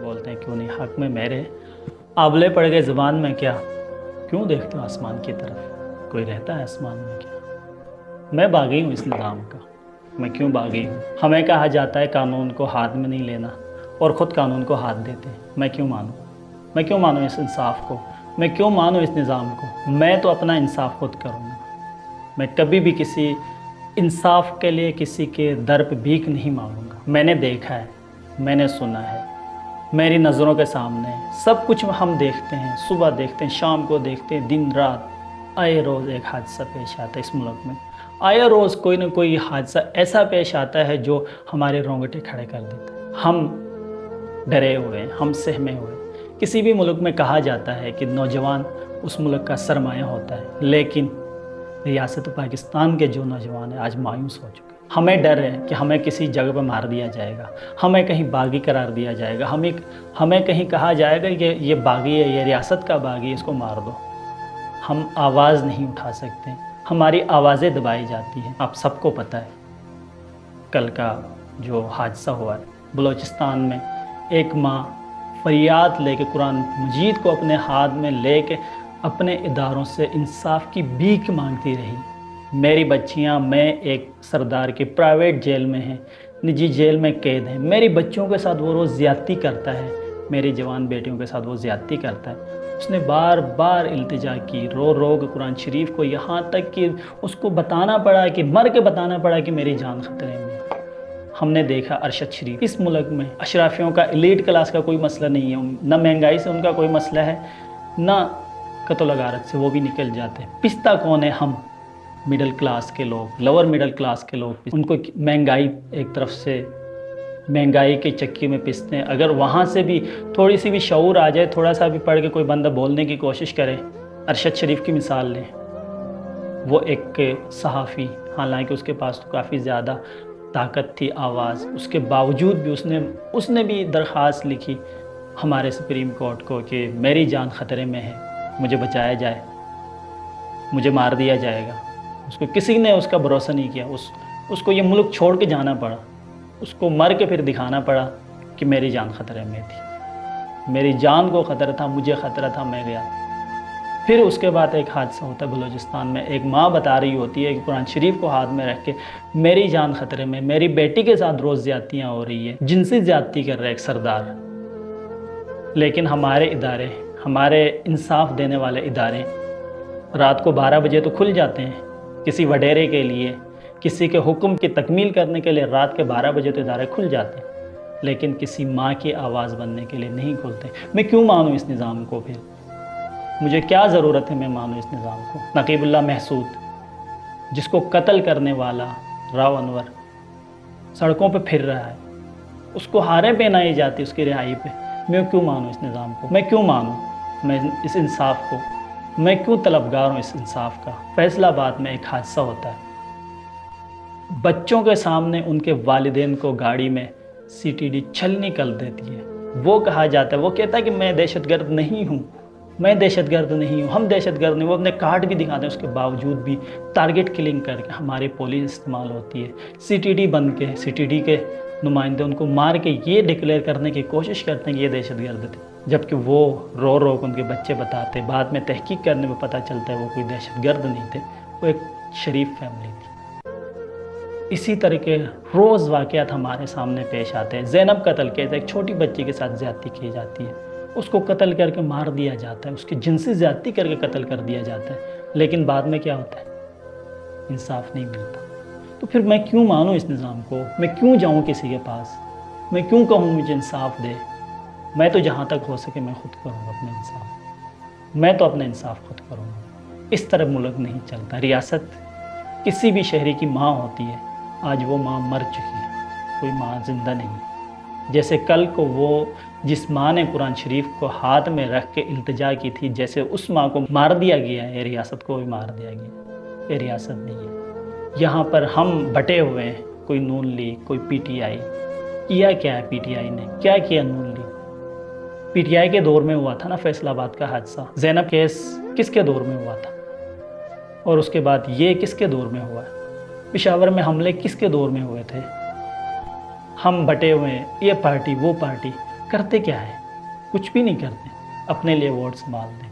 बोलते हैं क्यों नहीं, हक में मेरे आंवले पड़ गए ज़ुबान में क्या, क्यों देखते हो आसमान की तरफ, कोई रहता है आसमान में क्या। मैं बागी हूँ इस निज़ाम का, मैं क्यों बागी हूँ। हमें कहा जाता है कानून को हाथ में नहीं लेना और ख़ुद कानून को हाथ देते हैं। मैं क्यों मानूँ, मैं क्यों मानूँ इस इंसाफ को, मैं क्यों मानूँ इस निज़ाम को। मैं तो अपना इंसाफ खुद करूँगा। मैं कभी भी किसी इंसाफ के लिए किसी के दर पे भीख नहीं मांगूंगा। मैंने देखा है, मैंने सुना है, मेरी नज़रों के सामने सब कुछ हम देखते हैं, सुबह देखते हैं, शाम को देखते हैं, दिन रात आए रोज़ एक हादसा पेश आता है इस मुल्क में। आए रोज़ कोई ना कोई हादसा ऐसा पेश आता है जो हमारे रोंगटे खड़े कर देता है। हम डरे हुए हैं, हम सहमे हुए हैं। किसी भी मुल्क में कहा जाता है कि नौजवान उस मुल्क का सरमाया होता है, लेकिन रियासत पाकिस्तान के जो नौजवान हैं आज मायूस हो चुके हैं। हमें डर है कि हमें किसी जगह पर मार दिया जाएगा, हमें कहीं बागी करार दिया जाएगा, हमें कहीं कहा जाएगा कि ये बागी है, ये रियासत का बागी है, इसको मार दो। हम आवाज़ नहीं उठा सकते, हमारी आवाज़ें दबाई जाती हैं। आप सबको पता है कल का जो हादसा हुआ है बलूचिस्तान में, एक माँ फरियाद लेके कुरान मजीद को अपने हाथ में लेके अपने इदारों से इंसाफ की भीख मांगती रही। मेरी बच्चियां, मैं एक सरदार की प्राइवेट जेल में हैं, निजी जेल में कैद हैं। मेरी बच्चों के साथ वो रोज़ ज़्यादती करता है, मेरी जवान बेटियों के साथ वो ज़्यादती करता है। उसने बार बार इल्तिजा की, रो रो के कुरान शरीफ को, यहाँ तक कि उसको बताना पड़ा, कि मर के बताना पड़ा कि मेरी जान खतरे में है। हमने देखा अरशद शरीफ, इस मुल्क में अशराफियों का, एलीट क्लास का कोई मसला नहीं है, ना महंगाई से उनका कोई मसला है, ना कत्ल गारत से, वो भी निकल जाते हैं। पिसता कौन है? हम मिडिल क्लास के लोग, लोअर मिडिल क्लास के लोग। उनको महंगाई, एक तरफ से महंगाई के चक्की में पिसते हैं। अगर वहाँ से भी थोड़ी सी भी शऊर आ जाए, थोड़ा सा भी पढ़ के कोई बंदा बोलने की कोशिश करे, अरशद शरीफ की मिसाल लें। वो एक सहाफ़ी, हालांकि उसके पास तो काफ़ी ज़्यादा ताकत थी, आवाज़, उसके बावजूद भी उसने भी दरख्वास्त लिखी हमारे सुप्रीम कोर्ट को कि मेरी जान ख़तरे में है, मुझे बचाया जाए, मुझे मार दिया जाएगा। उसको किसी ने उसका भरोसा नहीं किया। उसको ये मुल्क छोड़ के जाना पड़ा, उसको मर के फिर दिखाना पड़ा कि मेरी जान ख़तरे में थी, मेरी जान को ख़तरा था, मुझे ख़तरा था, मैं गया। फिर उसके बाद एक हादसा होता है बलूचिस्तान में। एक माँ बता रही होती है कि कुरान शरीफ को हाथ में रख के मेरी जान ख़तरे में, मेरी बेटी के साथ रोज़ ज़्यादतियाँ हो रही है, जिनसी ज़्यादती कर रहा है एक सरदार। लेकिन हमारे इदारे, हमारे इंसाफ देने वाले इदारे रात को 12 बजे तो खुल जाते हैं किसी वडेरे के लिए, किसी के हुक्म की तकमील करने के लिए रात के 12 बजे तो इदारे खुल जाते हैं, लेकिन किसी माँ की आवाज़ बनने के लिए नहीं खुलते। मैं क्यों मानूँ इस निज़ाम को? फिर मुझे क्या ज़रूरत है मैं मानूँ इस निज़ाम को? नकीबुल्लाह महसूद, जिसको कत्ल करने वाला राव अनवर सड़कों पे फिर रहा है, उसको हारें पहनाई जाती उसकी रिहाई पे, मैं क्यों मानूँ इस निज़ाम को? मैं क्यों मानूँ मैं इस इंसाफ को? मैं क्यों तलबगार हूँ इस इंसाफ का? फैसलाबाद में एक हादसा होता है, बच्चों के सामने उनके वालिदैन को गाड़ी में CTD छलनी कर देती है। वो कहा जाता है, वो कहता है कि मैं दहशतगर्द नहीं हूँ, मैं दहशतगर्द नहीं हूँ, हम दहशतगर्द नहीं। वो अपने कार्ड भी दिखाते हैं, उसके बावजूद भी टारगेट किलिंग करके हमारी पुलिस इस्तेमाल होती है। CTD बन के, CTD के नुमाइंदे उनको मार के ये डिक्लेयर करने की कोशिश करते हैं कि ये दहशतगर्द थे, जबकि वो रो रो के उनके बच्चे बताते, बाद में तहकीक करने में पता चलता है वो कोई दहशतगर्द नहीं थे, वो एक शरीफ फैमिली थी। इसी तरह के रोज़ वाक़यात हमारे सामने पेश आते हैं। ज़ैनब कत्ल केस, एक छोटी बच्ची के साथ ज़्यादती की जाती है, उसको कत्ल करके मार दिया जाता है, उसकी जिनसी ज़्यादती करके कत्ल कर दिया जाता है, लेकिन बाद में क्या होता है? इंसाफ नहीं मिलता। तो फिर मैं क्यों मानूँ इस निज़ाम को? मैं क्यों जाऊँ किसी के पास? मैं क्यों कहूँ मुझे इंसाफ दे? मैं तो जहाँ तक हो सके मैं खुद करूँगा अपना इंसाफ, मैं तो अपना इंसाफ खुद करूँगा। इस तरह मुल्क नहीं चलता। रियासत किसी भी शहरी की माँ होती है, आज वो माँ मर चुकी है, कोई माँ ज़िंदा नहीं। जैसे कल को वो जिस माँ ने कुरान शरीफ को हाथ में रख के इल्तिजा की थी, जैसे उस माँ को मार दिया गया है, रियासत को भी मार दिया गया। ये रियासत नहीं है। यहाँ पर हम बटे हुए हैं, कोई नून लीग, कोई PTI। किया क्या है PTI ने? क्या किया नून लीग? PTI के दौर में हुआ था ना फैसलाबाद का हादसा, ज़ैनब केस किसके दौर में हुआ था? और उसके बाद ये किसके दौर में हुआ है? पेशावर में हमले किसके दौर में हुए थे? हम बटे हुए हैं, ये पार्टी वो पार्टी। کرتے کیا ہے؟ کچھ بھی نہیں کرتے، اپنے لیے ووٹ سنبھالتے ہیں،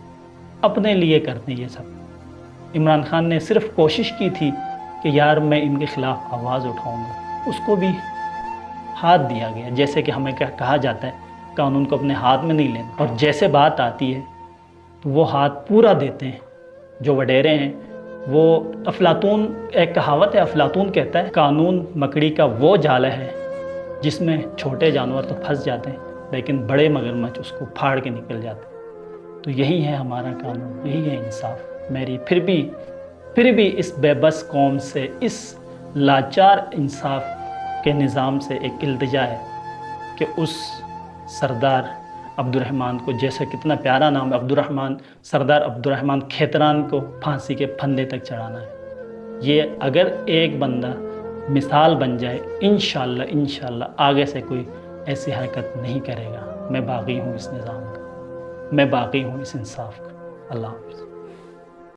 اپنے لیے کرتے ہیں یہ سب۔ عمران خان نے صرف کوشش کی تھی کہ یار میں ان کے خلاف آواز اٹھاؤں گا، اس کو بھی ہاتھ دیا گیا۔ جیسے کہ ہمیں کہا جاتا ہے قانون کو اپنے ہاتھ میں نہیں لینا، اور جیسے بات آتی ہے تو وہ ہاتھ پورا دیتے ہیں۔ جو وڈیرے ہیں وہ افلاطون، ایک کہاوت ہے، افلاطون کہتا ہے قانون مکڑی کا وہ جال ہے جس میں چھوٹے جانور تو پھنس جاتے ہیں لیکن بڑے مگرمچھ اس کو پھاڑ کے نکل جاتے ہیں۔ تو یہی ہے ہمارا قانون، یہی ہے انصاف۔ میری پھر بھی اس بے بس قوم سے، اس لاچار انصاف کے نظام سے ایک التجا ہے کہ اس سردار عبد الرحمن کو، جیسا کتنا پیارا نام ہے عبد الرحمن، سردار عبد الرحمن کھیتران کو پھانسی کے پھندے تک چڑھانا ہے۔ یہ اگر ایک بندہ مثال بن جائے، انشاءاللہ آگے سے کوئی ایسی حرکت نہیں کرے گا۔ میں باغی ہوں اس نظام کا، میں باغی ہوں اس انصاف کا۔ اللہ حافظ۔